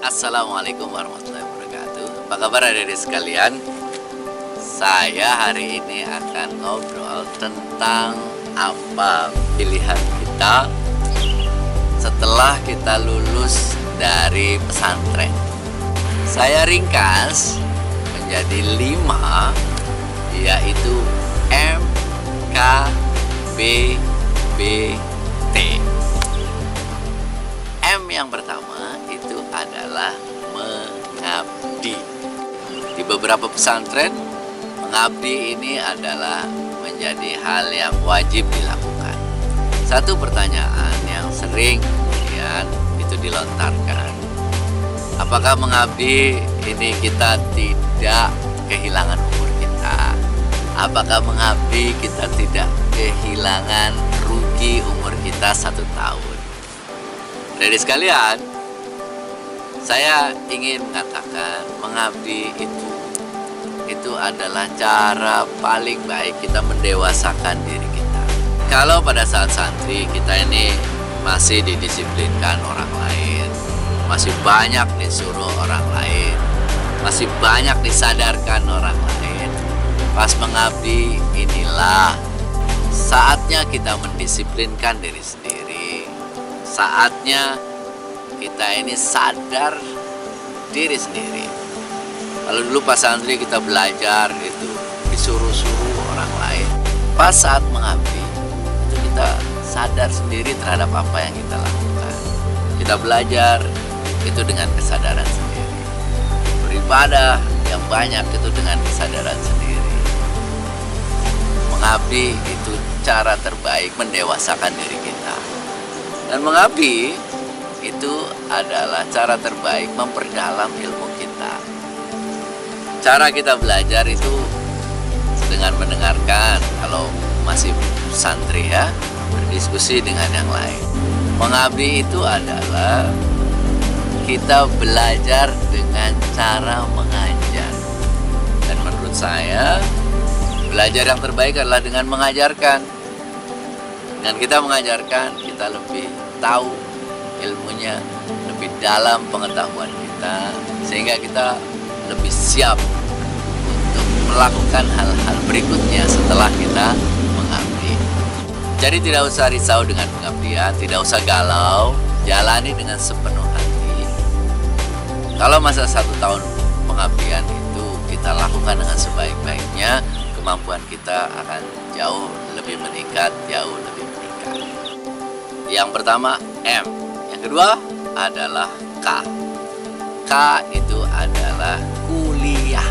Assalamualaikum warahmatullahi wabarakatuh. Apa kabar adik-adik sekalian? Saya hari ini akan ngobrol tentang apa pilihan kita setelah kita lulus dari pesantren. Saya ringkas menjadi 5, yaitu M, K, B, B, T. M yang pertama itu adalah mengabdi. Di beberapa pesantren, mengabdi ini adalah menjadi hal yang wajib dilakukan. Satu pertanyaan yang sering kemudian itu dilontarkan, apakah mengabdi ini kita tidak kehilangan umur kita? Apakah mengabdi kita tidak kehilangan rugi umur kita 1 tahun? Jadi sekalian, saya ingin mengatakan mengabdi itu adalah cara paling baik kita mendewasakan diri kita. Kalau pada saat santri kita ini masih didisiplinkan orang lain, masih banyak disuruh orang lain, masih banyak disadarkan orang lain, pas mengabdi inilah saatnya kita mendisiplinkan diri sendiri. Saatnya kita ini sadar diri sendiri. Kalau dulu pas santri kita belajar itu disuruh-suruh orang lain. Pas saat mengabdi itu kita sadar sendiri terhadap apa yang kita lakukan. Kita belajar itu dengan kesadaran sendiri. Beribadah yang banyak itu dengan kesadaran sendiri. Mengabdi itu cara terbaik mendewasakan diri kita. Dan mengabdi itu adalah cara terbaik memperdalam ilmu kita. Cara kita belajar itu dengan mendengarkan, kalau masih santri ya, berdiskusi dengan yang lain. Mengabdi itu adalah kita belajar dengan cara mengajar. Dan menurut saya, belajar yang terbaik adalah dengan mengajarkan. Dengan kita mengajarkan, kita lebih tahu ilmunya, lebih dalam pengetahuan kita, sehingga kita lebih siap untuk melakukan hal-hal berikutnya setelah kita mengabdi. Jadi tidak usah risau dengan pengabdian, tidak usah galau, jalani dengan sepenuh hati. Kalau masa 1 tahun pengabdian itu kita lakukan dengan sebaik-baiknya, kemampuan kita akan jauh lebih meningkat, jauh lebih meningkat. Yang pertama M, yang kedua adalah K. K itu adalah kuliah.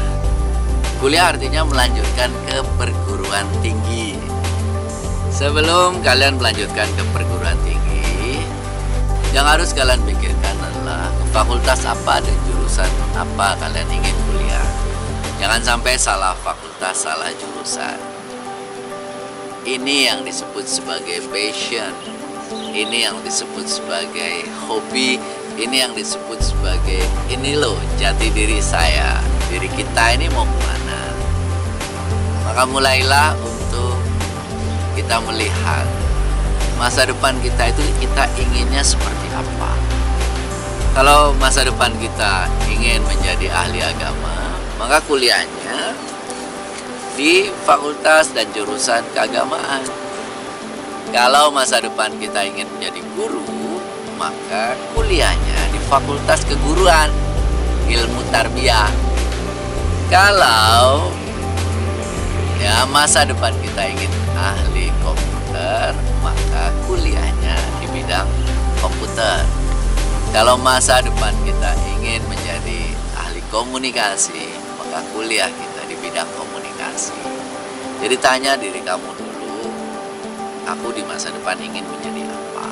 Kuliah artinya melanjutkan ke perguruan tinggi. Sebelum kalian melanjutkan ke perguruan tinggi, yang harus kalian pikirkan adalah fakultas apa dan jurusan apa kalian ingin kuliah. Jangan sampai salah fakultas, salah jurusan. Ini yang disebut sebagai passion. Ini yang disebut sebagai hobi. Ini yang disebut sebagai ini loh jati diri saya. Diri kita ini mau kemana? Maka mulailah untuk kita melihat masa depan kita itu kita inginnya seperti apa. Kalau masa depan kita ingin menjadi ahli agama, maka kuliahnya di fakultas dan jurusan keagamaan. Kalau masa depan kita ingin menjadi guru, maka kuliahnya di fakultas keguruan, ilmu tarbiyah. Kalau ya masa depan kita ingin ahli komputer, maka kuliahnya di bidang komputer. Kalau masa depan kita ingin menjadi ahli komunikasi, maka kuliah kita di bidang komunikasi. Jadi tanya diri kamu dulu, aku di masa depan ingin menjadi apa?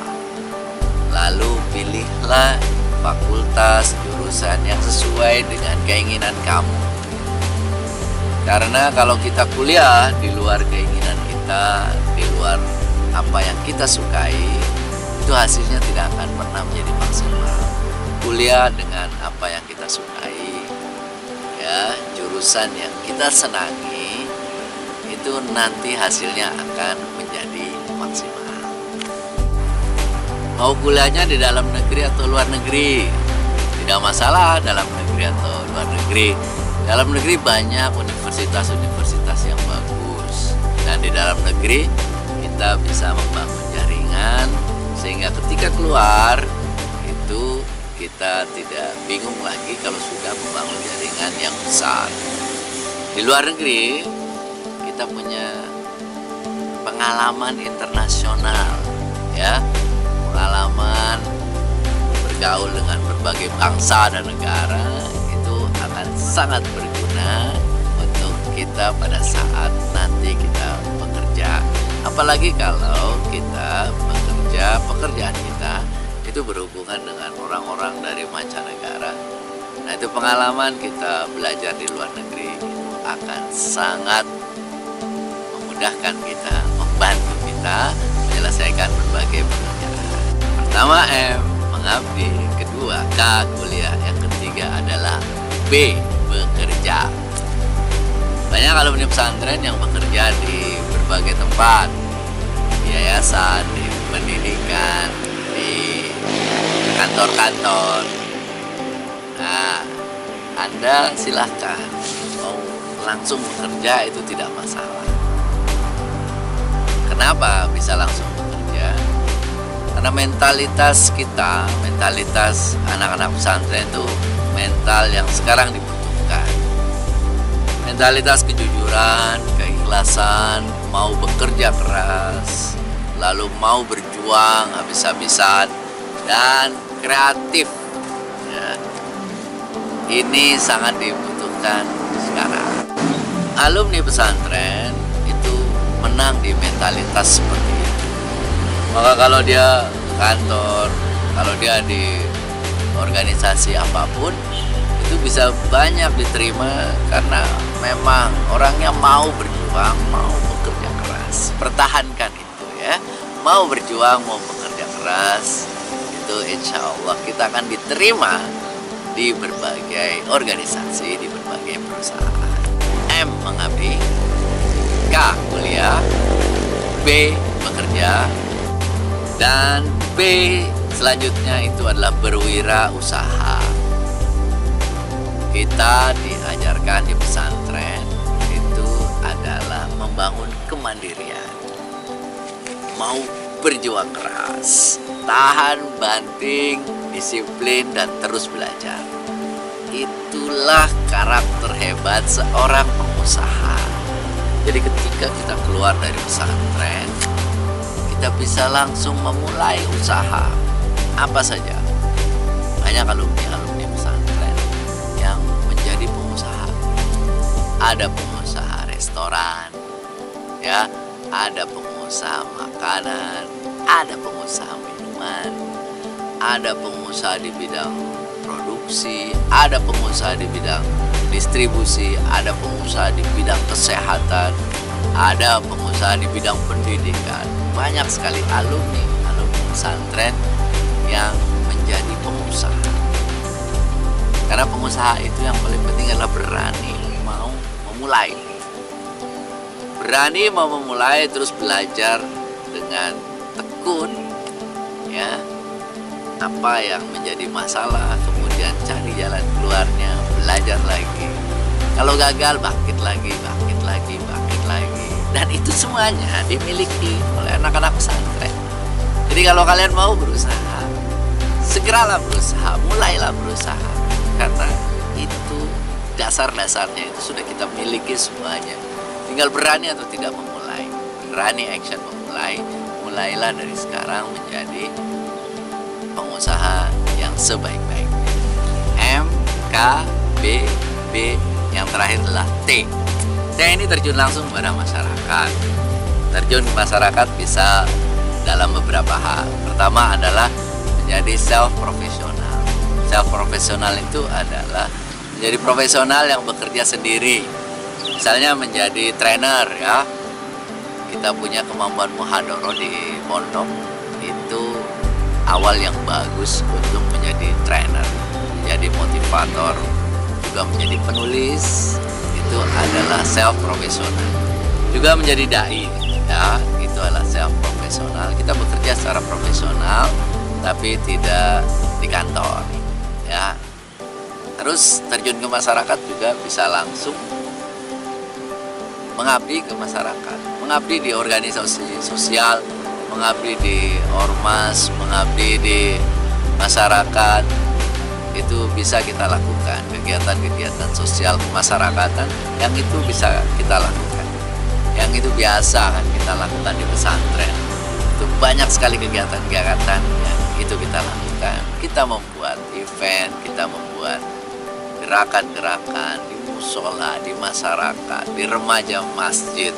Lalu pilihlah fakultas, jurusan yang sesuai dengan keinginan kamu. Karena kalau kita kuliah di luar keinginan kita, di luar apa yang kita sukai, itu hasilnya tidak akan pernah menjadi maksimal. Kuliah dengan apa yang kita sukai, ya, jurusan yang kita senangi, itu nanti hasilnya akan menjadi maksimal. Mau kuliahnya di dalam negeri atau luar negeri, di Tidak masalah dalam negeri atau luar negeri. Dalam negeri banyak universitas-universitas yang bagus, dan di dalam negeri kita bisa membangun jaringan sehingga ketika keluar itu kita tidak bingung lagi kalau sudah membangun jaringan yang besar. Di luar negeri kita punya pengalaman internasional, ya, pengalaman bergaul dengan berbagai bangsa dan negara. Itu akan sangat berguna untuk kita pada saat nanti kita bekerja. Apalagi kalau kita bekerja, pekerjaan kita itu berhubungan dengan orang-orang dari mancanegara. Nah, itu pengalaman kita belajar di luar negeri itu akan sangat memudahkan kita, membantu kita menyelesaikan berbagai pekerjaan. Pertama M, mengabdi. Kedua K, kuliah. Yang ketiga adalah B, bekerja. Banyak alumni pesantren yang bekerja di berbagai tempat, di yayasan, di pendidikan, di kantor-kantor. Nah, Anda silahkan mau langsung bekerja, itu tidak masalah. Kenapa bisa langsung bekerja? Karena mentalitas kita, mentalitas anak-anak pesantren itu mental yang sekarang dibutuhkan. Mentalitas kejujuran, keikhlasan, mau bekerja keras, lalu mau berjuang habis-habisan, dan kreatif. Ya. Ini sangat dibutuhkan sekarang. Alumni pesantren itu menang di mentalitas seperti itu. Maka kalau dia kantor, kalau dia di organisasi apapun, itu bisa banyak diterima karena memang orangnya mau berjuang, mau bekerja keras. Pertahankan itu, ya. Mau berjuang, mau bekerja keras, itu insya Allah kita akan diterima di berbagai organisasi, di berbagai perusahaan. M, mengabdi. K, kuliah. B, bekerja. Dan B selanjutnya itu adalah berwirausaha. Kita diajarkan di pesantren itu adalah membangun kemandirian, mau berjuang keras, tahan banting, disiplin, dan terus belajar. Itulah karakter hebat seorang pengusaha. Jadi ketika kita keluar dari pesantren, kita bisa langsung memulai usaha apa saja. Banyak alumni pesantren yang menjadi pengusaha. Ada pengusaha restoran, ya, ada pengusaha makanan, ada pengusaha minuman, ada pengusaha di bidang produksi, ada pengusaha di bidang distribusi, ada pengusaha di bidang kesehatan, ada pengusaha di bidang pendidikan. Banyak sekali alumni pesantren yang menjadi pengusaha. Karena pengusaha itu yang paling penting adalah berani mau memulai. Berani mau memulai, terus belajar dengan tekun, ya, apa yang menjadi masalah, kemudian cari jalan keluarnya, belajar lagi. Kalau gagal, bangkit lagi. Dan itu semuanya dimiliki oleh anak-anak pesantren. Jadi kalau kalian mau berusaha, segeralah berusaha, mulailah berusaha. Karena itu dasar-dasarnya itu sudah kita miliki semuanya. Tinggal berani atau tidak memulai. Berani action memulai. Mulailah dari sekarang menjadi pengusaha yang sebaik-baiknya. M, K, B, yang terakhir adalah T. T ini terjun langsung pada masyarakat. Terjun ke masyarakat bisa dalam beberapa hal. Pertama adalah menjadi self-profesional. Self-profesional itu adalah menjadi profesional yang bekerja sendiri. Misalnya menjadi trainer, ya. Kita punya kemampuan muhadharah di pondok, itu awal yang bagus untuk menjadi trainer, menjadi motivator, juga menjadi penulis. Itu adalah self-profesional. Juga menjadi dai, ya, itu adalah self-profesional. Kita bekerja secara profesional, tapi tidak di kantor, ya. Terus terjun ke masyarakat juga bisa langsung mengabdi ke masyarakat, mengabdi di organisasi sosial, mengabdi di ormas, mengabdi di masyarakat. Itu bisa kita lakukan, kegiatan-kegiatan sosial kemasyarakatan yang itu bisa kita lakukan, yang itu biasa kan kita lakukan di pesantren. Itu banyak sekali kegiatan-kegiatan yang itu kita lakukan. Kita membuat event, kita membuat gerakan-gerakan di musola, di masyarakat, di remaja masjid,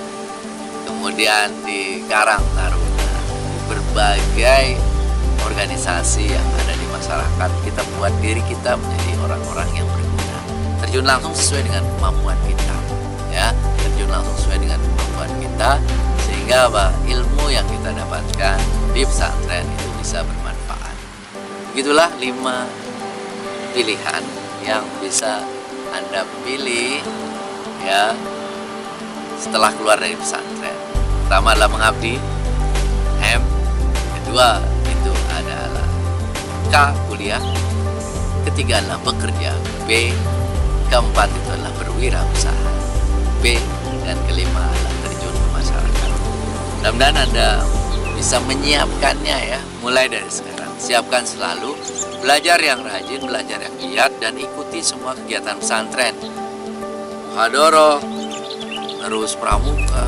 kemudian di Karang Taruna, di berbagai organisasi yang ada di masyarakat. Kita buat diri kita menjadi orang-orang yang berguna, terjun langsung sesuai dengan kemampuan kita, ya, terjun langsung sesuai dengan kemampuan kita, sehingga ilmu yang kita dapatkan di pesantren itu bisa bermanfaat. Begitulah 5 pilihan yang bisa Anda pilih, ya, setelah keluar dari pesantren. Pertama adalah mengabdi, M. Kedua itu adalah K, kuliah. Ketiga adalah bekerja, B. Keempat itu adalah berwirausaha, B. Dan kelima adalah terjun ke masyarakat. Mudah-mudahan Anda bisa menyiapkannya, ya, mulai dari sekarang. Siapkan selalu, belajar yang rajin, belajar yang giat, dan ikuti semua kegiatan pesantren. Muhadharah, terus pramuka,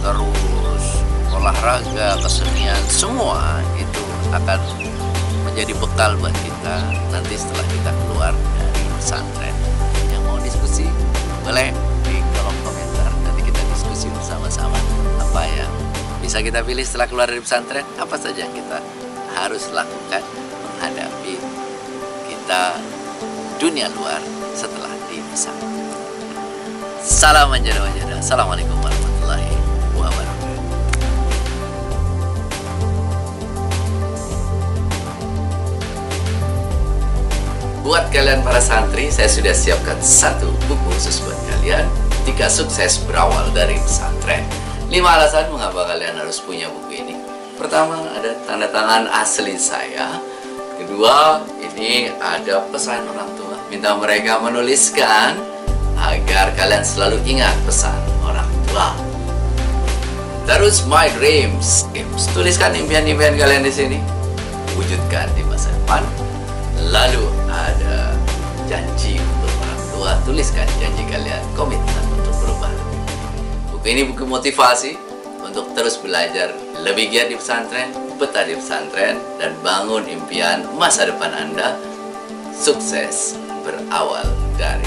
terus olahraga, kesenian, semua itu akan menjadi bekal buat kita nanti setelah kita keluar dari pesantren. Yang mau diskusi boleh di kolom komentar, nanti kita diskusi bersama-sama apa yang bisa kita pilih setelah keluar dari pesantren, apa saja yang kita harus lakukan menghadapi kita dunia luar setelah di pesantren. Salam manjada-manjada. Assalamualaikum warahmatullahi wabarakatuh. Buat kalian para santri, saya sudah siapkan 1 buku khusus buat kalian. 3 sukses berawal dari pesantren. 5 alasan mengapa kalian harus punya buku ini. Pertama, ada tanda tangan asli saya. Kedua, ini ada pesan orang tua. Minta mereka menuliskan agar kalian selalu ingat pesan orang tua. Terus my dreams, tuliskan impian-impian kalian di sini, wujudkan di masa depan. Lalu ada janji untuk orang tua, tuliskan janji kalian, komitmen untuk berubah. Buku ini buku motivasi untuk terus belajar lebih giat di pesantren, betah di pesantren, dan bangun impian masa depan Anda. Sukses berawal dari